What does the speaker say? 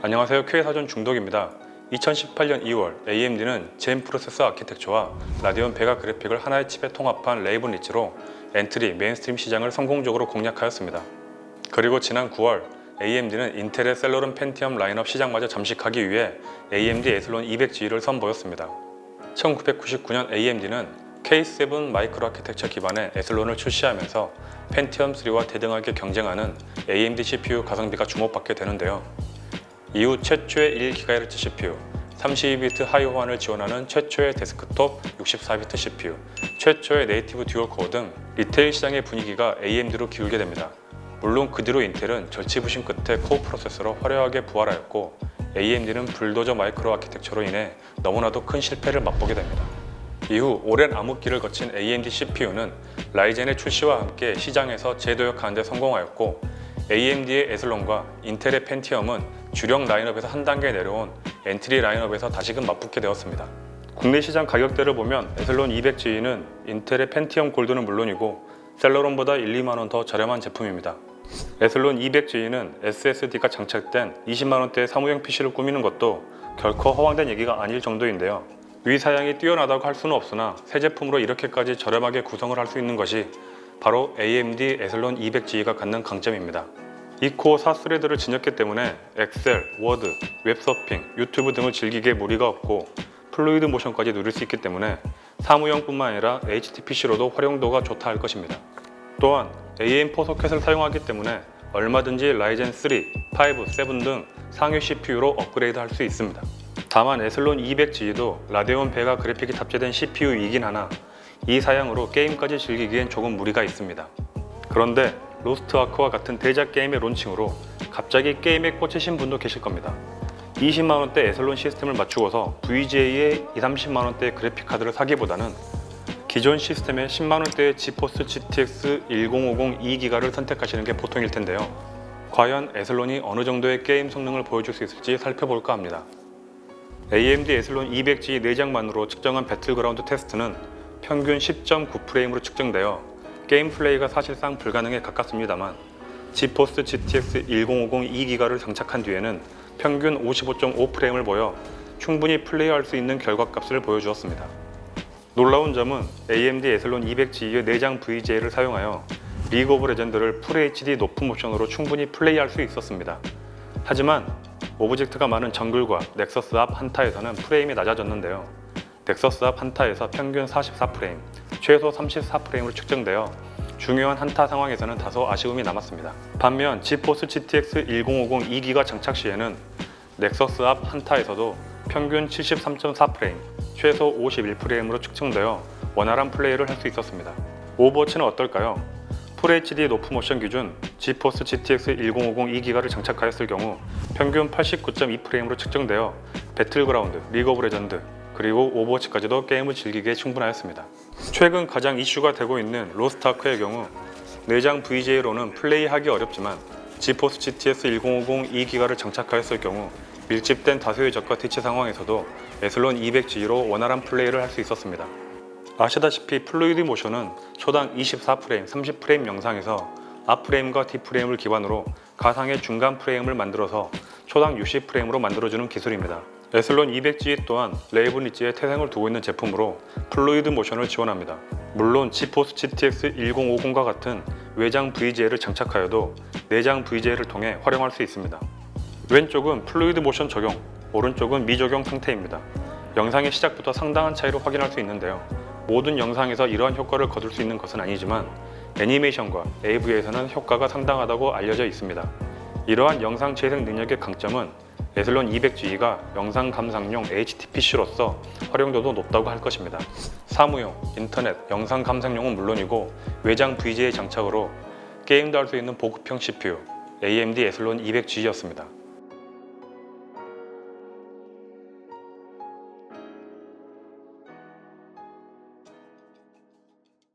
안녕하세요. K사전 중독입니다. 2018년 2월 AMD는 젠 프로세서 아키텍처와 라디온 베가 그래픽을 하나의 칩에 통합한 레이븐 리치로 엔트리 메인스트림 시장을 성공적으로 공략하였습니다. 그리고 지난 9월 AMD는 인텔의 셀러론 펜티엄 라인업 시장마저 잠식하기 위해 AMD 에슬론 200G를 선보였습니다. 1999년 AMD는 K7 마이크로 아키텍처 기반의 에슬론을 출시하면서 펜티엄 3와 대등하게 경쟁하는 AMD CPU 가성비가 주목받게 되는데요. 이후 최초의 1GHz CPU, 32비트 하이 호환을 지원하는 최초의 데스크톱 64비트 CPU, 최초의 네이티브 듀얼 코어 등 리테일 시장의 분위기가 AMD로 기울게 됩니다. 물론 그 뒤로 인텔은 절치부심 끝에 코어 프로세서로 화려하게 부활하였고 AMD는 불도저 마이크로 아키텍처로 인해 너무나도 큰 실패를 맛보게 됩니다. 이후 오랜 암흑기를 거친 AMD CPU는 라이젠의 출시와 함께 시장에서 재도약하는 데 성공하였고 AMD의 에슬론과 인텔의 펜티엄은 주력 라인업에서 한 단계 내려온 엔트리 라인업에서 다시금 맞붙게 되었습니다. 국내 시장 가격대를 보면 에슬론 200G는 인텔의 펜티엄 골드는 물론이고 셀러론보다 1, 2만원 더 저렴한 제품입니다. 에슬론 200G는 SSD가 장착된 20만원대의 사무용 PC를 꾸미는 것도 결코 허황된 얘기가 아닐 정도인데요. 위 사양이 뛰어나다고 할 수는 없으나 새 제품으로 이렇게까지 저렴하게 구성을 할 수 있는 것이 바로 AMD 에슬론 200G가 갖는 강점입니다. 이 코어 4스레드를 지녔기 때문에 엑셀, 워드, 웹서핑, 유튜브 등을 즐기기에 무리가 없고 플루이드 모션까지 누릴 수 있기 때문에 사무용뿐만 아니라 HTPC로도 활용도가 좋다 할 것입니다. 또한 AM4 소켓을 사용하기 때문에 얼마든지 라이젠 3, 5, 7 등 상위 CPU로 업그레이드 할 수 있습니다. 다만 에슬론 200G도 라데온 베가 그래픽이 탑재된 CPU이긴 하나 이 사양으로 게임까지 즐기기엔 조금 무리가 있습니다. 그런데 로스트 아크와 같은 대작 게임의 론칭으로 갑자기 게임에 꽂히신 분도 계실 겁니다. 20만원대 에슬론 시스템을 맞추고서 VGA의 20-30만원대의 그래픽카드를 사기보다는 기존 시스템의 10만원대의 지포스 GTX 1050 2기가를 선택하시는 게 보통일 텐데요. 과연 에슬론이 어느 정도의 게임 성능을 보여줄 수 있을지 살펴볼까 합니다. AMD 에슬론 200G 내장만으로 측정한 배틀그라운드 테스트는 평균 10.9프레임으로 측정되어 게임 플레이가 사실상 불가능에 가깝습니다만 지포스 GTX 1050 2기가를 장착한 뒤에는 평균 55.5프레임을 보여 충분히 플레이할 수 있는 결과값을 보여주었습니다. 놀라운 점은 AMD 에슬론 200G의 내장 VGA를 사용하여 리그 오브 레전드를 FHD 높은 모션으로 충분히 플레이할 수 있었습니다. 하지만 오브젝트가 많은 정글과 넥서스 앞 한타에서는 프레임이 낮아졌는데요. 넥서스 앞 한타에서 평균 44프레임, 최소 34프레임으로 측정되어 중요한 한타 상황에서는 다소 아쉬움이 남았습니다. 반면 지포스 GTX 1050 2기가 장착 시에는 넥서스 앞 한타에서도 평균 73.4프레임, 최소 51프레임으로 측정되어 원활한 플레이를 할 수 있었습니다. 오버워치는 어떨까요? FHD 높은 모션 기준 지포스 GTX 1050 2기가를 장착하였을 경우 평균 89.2프레임으로 측정되어 배틀그라운드, 리그 오브 레전드, 그리고 오버워치까지도 게임을 즐기기에 충분하였습니다. 최근 가장 이슈가 되고 있는 로스트 아크의 경우 내장 VGA로는 플레이하기 어렵지만 지포스 GTX 1050 2기가를 장착하였을 경우 밀집된 다수의 적과 대치 상황에서도 에슬론 200G로 원활한 플레이를 할 수 있었습니다. 아시다시피 플루이드 모션은 초당 24프레임, 30프레임 영상에서 앞프레임과 뒷프레임을 기반으로 가상의 중간 프레임을 만들어서 초당 60프레임으로 만들어주는 기술입니다. 에슬론 200G 또한 레이븐 리치에 태생을 두고 있는 제품으로 플루이드 모션을 지원합니다. 물론 지포스 GTX 1050과 같은 외장 VGA를 장착하여도 내장 VGA를 통해 활용할 수 있습니다. 왼쪽은 플루이드 모션 적용, 오른쪽은 미적용 상태입니다. 영상의 시작부터 상당한 차이를 확인할 수 있는데요. 모든 영상에서 이러한 효과를 거둘 수 있는 것은 아니지만 애니메이션과 AV에서는 효과가 상당하다고 알려져 있습니다. 이러한 영상 재생 능력의 강점은 에슬론 200G가 영상 감상용 HTPC로서 활용도도 높다고 할 것입니다. 사무용, 인터넷, 영상 감상용은 물론이고 외장 VGA 장착으로 게임도 할 수 있는 보급형 CPU AMD 에슬론 200G였습니다.